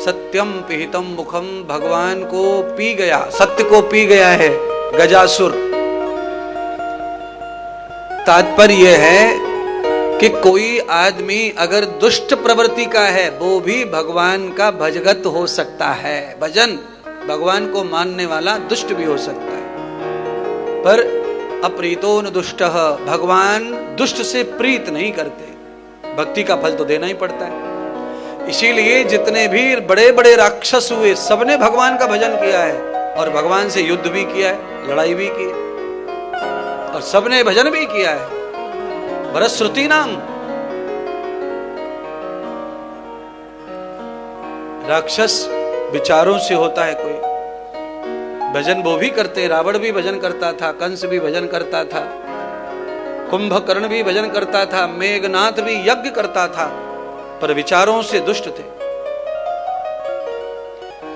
सत्यम पिहितम मुखम, भगवान को पी गया, सत्य को पी गया है गजासुर। तात्पर्य यह है कि कोई आदमी अगर दुष्ट प्रवृत्ति का है वो भी भगवान का भजगत हो सकता है। भजन भगवान को मानने वाला दुष्ट भी हो सकता है, पर अप्रीतो न दुष्टः, भगवान दुष्ट से प्रीत नहीं करते। भक्ति का फल तो देना ही पड़ता है। इसीलिए जितने भी बड़े बड़े राक्षस हुए सबने भगवान का भजन किया है और भगवान से युद्ध भी किया है, लड़ाई भी की है और सबने भजन भी किया है। भरतश्रुति नाम राक्षस विचारों से होता है कोई, भजन वो भी करते, रावण भी भजन करता था, कंस भी भजन करता था, कुंभकर्ण भी भजन करता था, मेघनाथ भी यज्ञ करता था, पर विचारों से दुष्ट थे,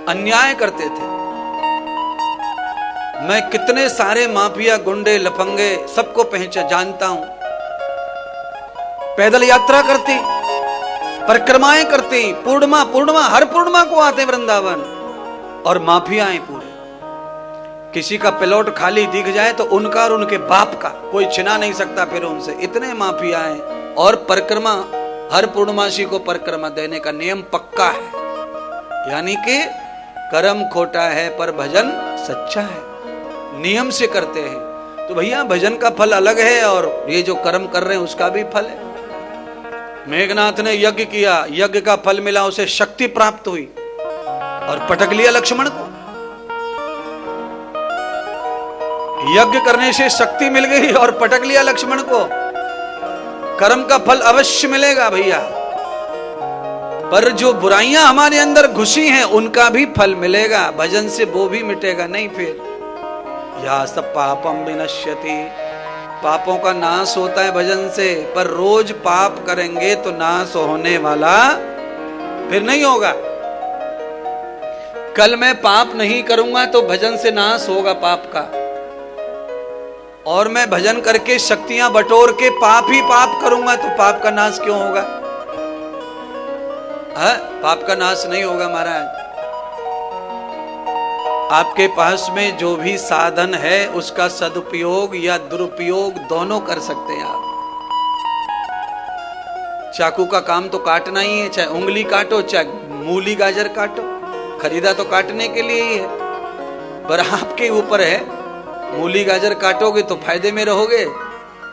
अन्याय करते थे। मैं कितने सारे माफिया, गुंडे, लफंगे सबको पहचान जानता हूं। पैदल यात्रा करते, परिक्रमाएं करते, पूर्णिमा हर पूर्णिमा को आते वृंदावन, और माफियाएं पूरे। किसी का प्लॉट खाली दिख जाए तो उनका और उनके बाप का कोई छिना नहीं सकता फिर उनसे, इतने माफियाएं। और परिक्रमा, हर पूर्णमासी को परिक्रमा देने का नियम पक्का है, यानी कि कर्म खोटा है पर भजन सच्चा है, नियम से करते हैं। तो भैया भजन का फल अलग है और ये जो कर्म कर रहे हैं उसका भी फल है। मेघनाथ ने यज्ञ किया, यज्ञ का फल मिला, उसे शक्ति प्राप्त हुई और पटक लिया लक्ष्मण को। यज्ञ करने से शक्ति मिल गई और पटक लिया लक्ष्मण को। कर्म का फल अवश्य मिलेगा भैया, पर जो बुराइयां हमारे अंदर घुसी हैं उनका भी फल मिलेगा, भजन से वो भी मिटेगा नहीं। फिर या सब पापम विनश्यति, पापों का नाश होता है भजन से, पर रोज पाप करेंगे तो नाश होने वाला फिर नहीं होगा। कल मैं पाप नहीं करूंगा तो भजन से नाश होगा पाप का, और मैं भजन करके शक्तियां बटोर के पाप ही पाप करूंगा तो पाप का नाश क्यों होगा? पाप का नाश नहीं होगा महाराज। आपके पास में जो भी साधन है उसका सदुपयोग या दुरुपयोग दोनों कर सकते हैं आप। चाकू का काम तो काटना ही है, चाहे उंगली काटो चाहे मूली गाजर काटो, खरीदा तो काटने के लिए ही है, पर आपके ऊपर है। मूली गाजर काटोगे तो फायदे में रहोगे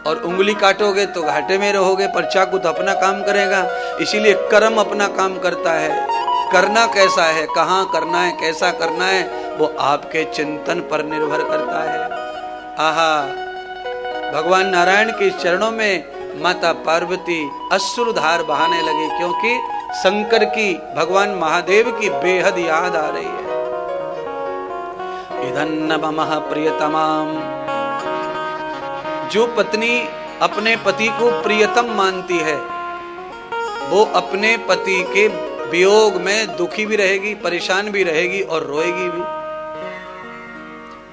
और उंगली काटोगे तो घाटे में रहोगे, पर चाकू तो अपना काम करेगा। इसीलिए कर्म अपना काम करता है। करना कैसा है, कहाँ करना है, कैसा करना है, वो आपके चिंतन पर निर्भर करता है। आहा, भगवान नारायण के चरणों में माता पार्वती अश्रुधार बहाने लगी, क्योंकि शंकर की, भगवान महादेव की बेहद याद आ रही है। इदन्न ममः प्रियतमाम, जो पत्नी अपने पति को प्रियतम मानती है वो अपने पति के वियोग में दुखी भी रहेगी, परेशान भी रहेगी और रोएगी भी।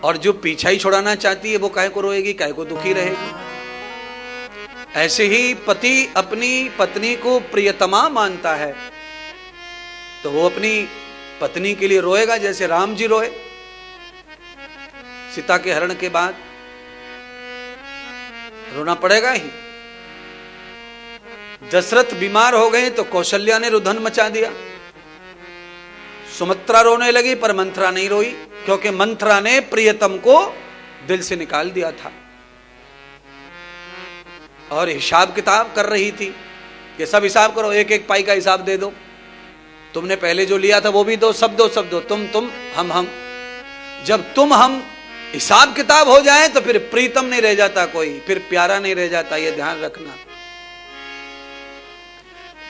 और जो पीछा ही छुड़ाना चाहती है वो काहे को रोएगी, काहे को दुखी रहेगी। ऐसे ही पति अपनी पत्नी को प्रियतमा मानता है तो वो अपनी पत्नी के लिए रोएगा, जैसे राम जी रोए सीता के हरण के बाद। रोना पड़ेगा ही। दशरथ बीमार हो गए तो कौशल्या ने रुदन मचा दिया। सुमित्रा रोने लगी पर मंथरा नहीं रोई, क्योंकि मंथरा ने प्रियतम को दिल से निकाल दिया था और हिसाब किताब कर रही थी कि सब हिसाब करो, एक एक पाई का हिसाब दे दो, तुमने पहले जो लिया था वो भी दो, सब दो सब दो, तुम हम। जब तुम हम हिसाब किताब हो जाए तो फिर प्रीतम नहीं रह जाता कोई, फिर प्यारा नहीं रह जाता, ये ध्यान रखना।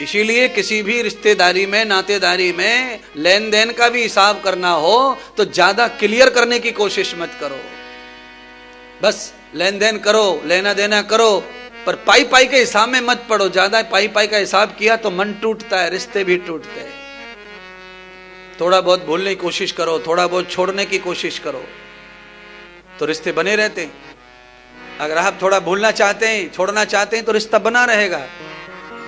इसीलिए किसी भी रिश्तेदारी में, नातेदारी में लेन देन का भी हिसाब करना हो तो ज्यादा क्लियर करने की कोशिश मत करो। बस लेन देन करो, लेना देना करो, पर पाई पाई के हिसाब में मत पड़ो। ज्यादा पाई पाई का हिसाब किया तो मन टूटता है, रिश्ते भी टूटते हैं। थोड़ा बहुत भूलने की कोशिश करो, थोड़ा बहुत छोड़ने की कोशिश करो तो रिश्ते बने रहते हैं। अगर आप थोड़ा भूलना चाहते हैं, छोड़ना चाहते हैं तो रिश्ता बना रहेगा।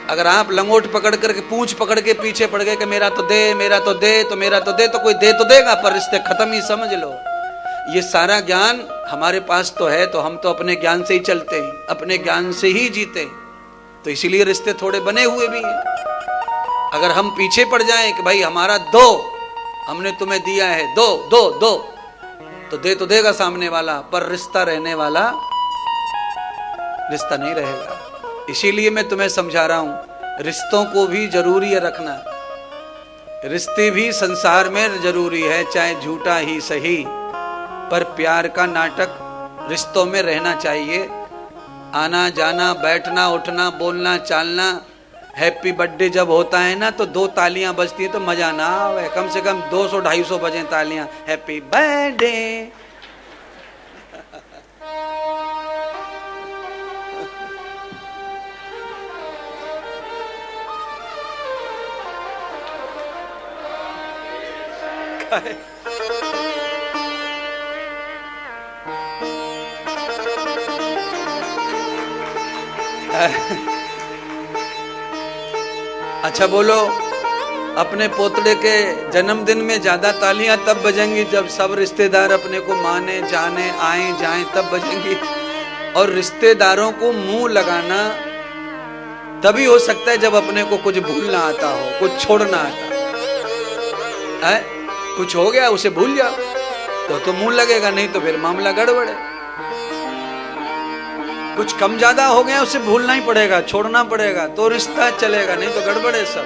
अगर आप लंगोट पकड़ करके पूंछ पकड़ के पीछे पड़ गए कि मेरा तो दे, मेरा तो दे, तो मेरा तो दे, तो कोई दे तो देगा, पर रिश्ते खत्म ही समझ लो। ये सारा ज्ञान हमारे पास तो है, तो हम तो अपने ज्ञान से ही चलते हैं, अपने ज्ञान से ही जीते, तो इसीलिए रिश्ते थोड़े बने हुए भी हैं। अगर हम पीछे पड़ जाएं कि भाई हमारा दो, हमने तुम्हें दिया है, दो दो दो, तो दे तो देगा सामने वाला, पर रिश्ता रहने वाला रिश्ता नहीं रहेगा। इसीलिए मैं तुम्हें समझा रहा हूं, रिश्तों को भी जरूरी है रखना। रिश्ते भी संसार में जरूरी है, चाहे झूठा ही सही, पर प्यार का नाटक रिश्तों में रहना चाहिए। आना जाना, बैठना उठना, बोलना चालना। हैप्पी बर्थडे जब होता है ना, तो 2 तालियां बजती है तो मजा ना आवे, कम से कम 200-250 बजे तालियां, हैप्पी बर्थडे। अच्छा बोलो, अपने पोतड़े के जन्मदिन में ज्यादा तालियां तब बजेंगी जब सब रिश्तेदार अपने को माने, जाने, आए जाएं, तब बजेंगी। और रिश्तेदारों को मुंह लगाना तभी हो सकता है जब अपने को कुछ भूलना आता हो, कुछ छोड़ना आता है। कुछ हो गया उसे भूल जाओ तो मुंह लगेगा, नहीं तो फिर मामला गड़बड़ है। कुछ कम ज्यादा हो गया उसे भूलना ही पड़ेगा, छोड़ना पड़ेगा, तो रिश्ता चलेगा, नहीं तो गड़बड़ है सब।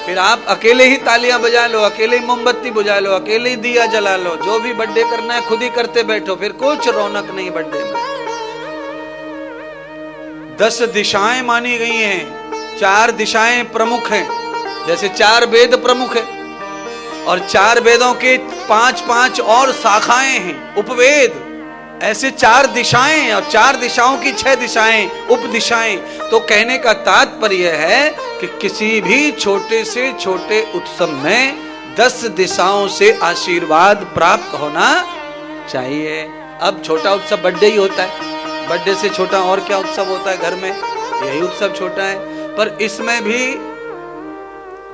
फिर आप अकेले ही तालियां बजा लो, अकेले ही मोमबत्ती बुझा लो, अकेले ही दिया जला लो, जो भी बर्थडे करना है खुद ही करते बैठो, फिर कुछ रौनक नहीं बर्थडे में। 10 दिशाएं मानी गई हैं, 4 दिशाएं प्रमुख हैं, जैसे 4 वेद प्रमुख हैं और 4 वेदों के 5-5 और शाखाएं हैं, उपवेद। ऐसे 4 दिशाएं और 4 दिशाओं की 6 दिशाएं, उपदिशाएं। तो कहने का तात्पर्य है कि किसी भी छोटे से छोटे उत्सव में 10 दिशाओं से आशीर्वाद प्राप्त होना चाहिए। अब छोटा उत्सव बर्थडे ही होता है, बर्थडे से छोटा और क्या उत्सव होता है घर में, यही उत्सव छोटा है, पर इसमें भी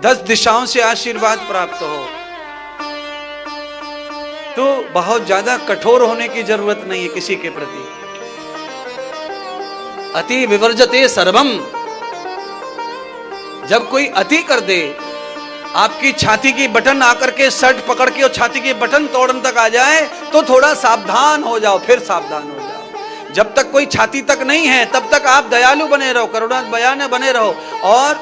10 दिशाओं से आशीर्वाद प्राप्त हो तो बहुत ज्यादा कठोर होने की जरूरत नहीं है किसी के प्रति। अति विवर्जते सर्वम। जब कोई अति कर दे, आपकी छाती की बटन आकर के शर्ट पकड़ के और छाती की बटन तोड़ने तक आ जाए तो थोड़ा सावधान हो जाओ, फिर सावधान हो जाओ। जब तक कोई छाती तक नहीं है तब तक आप दयालु बने रहो, करुणा बयान बने रहो और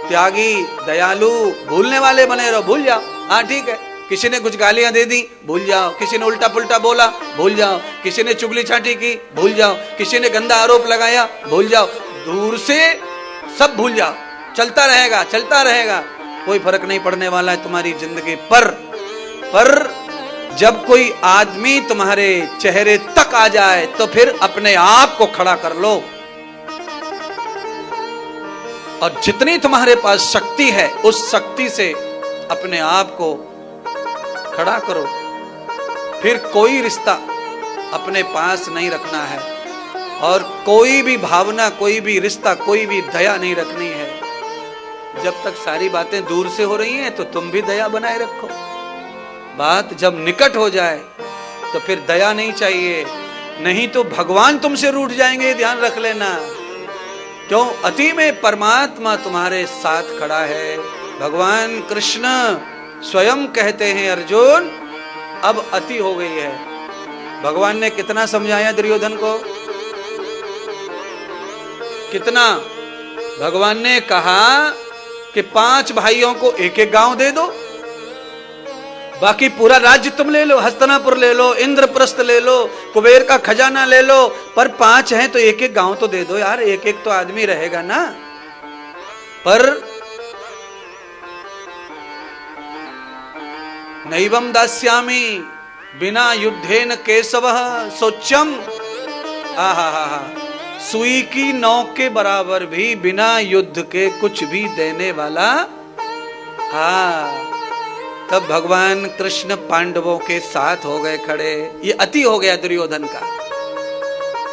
त्यागी, दयालु, भूलने वाले बने रहो। भूल जाओ, हाँ ठीक है, किसी ने कुछ गालियां दे दी, भूल जाओ। किसी ने उल्टा पुल्टा बोला, भूल जाओ। किसी ने चुगली चाटी की, भूल जाओ। किसी ने गंदा आरोप लगाया, भूल जाओ। दूर से सब भूल जाओ, चलता रहेगा, चलता रहेगा, कोई फर्क नहीं पड़ने वाला है तुम्हारी जिंदगी पर जब कोई आदमी तुम्हारे चेहरे तक आ जाए तो फिर अपने आप को खड़ा कर लो और जितनी तुम्हारे पास शक्ति है उस शक्ति से अपने आप को खड़ा करो। फिर कोई रिश्ता अपने पास नहीं रखना है और कोई भी भावना, कोई भी रिश्ता, कोई भी दया नहीं रखनी है। जब तक सारी बातें दूर से हो रही हैं तो तुम भी दया बनाए रखो। बात जब निकट हो जाए तो फिर दया नहीं चाहिए, नहीं तो भगवान तुमसे रूठ जाएंगे, ध्यान रख लेना। क्यों? अति में परमात्मा तुम्हारे साथ खड़ा है। भगवान कृष्ण स्वयं कहते हैं, अर्जुन अब अति हो गई है। भगवान ने कितना समझाया दुर्योधन को, कितना। भगवान ने कहा कि 5 भाइयों को एक-एक गांव दे दो, बाकी पूरा राज्य तुम ले लो, हस्तिनापुर ले लो, इंद्रप्रस्थ ले लो, कुबेर का खजाना ले लो, पर 5 हैं तो एक-एक गांव तो दे दो यार, एक-एक तो आदमी रहेगा ना। पर नैवम दास्यामि बिना युद्धेन केशवः सोच्यम। आहा, सुई की नोक के बराबर भी बिना युद्ध के कुछ भी देने वाला। हाँ, तब भगवान कृष्ण पांडवों के साथ हो गए खड़े। ये अति हो गया दुर्योधन का।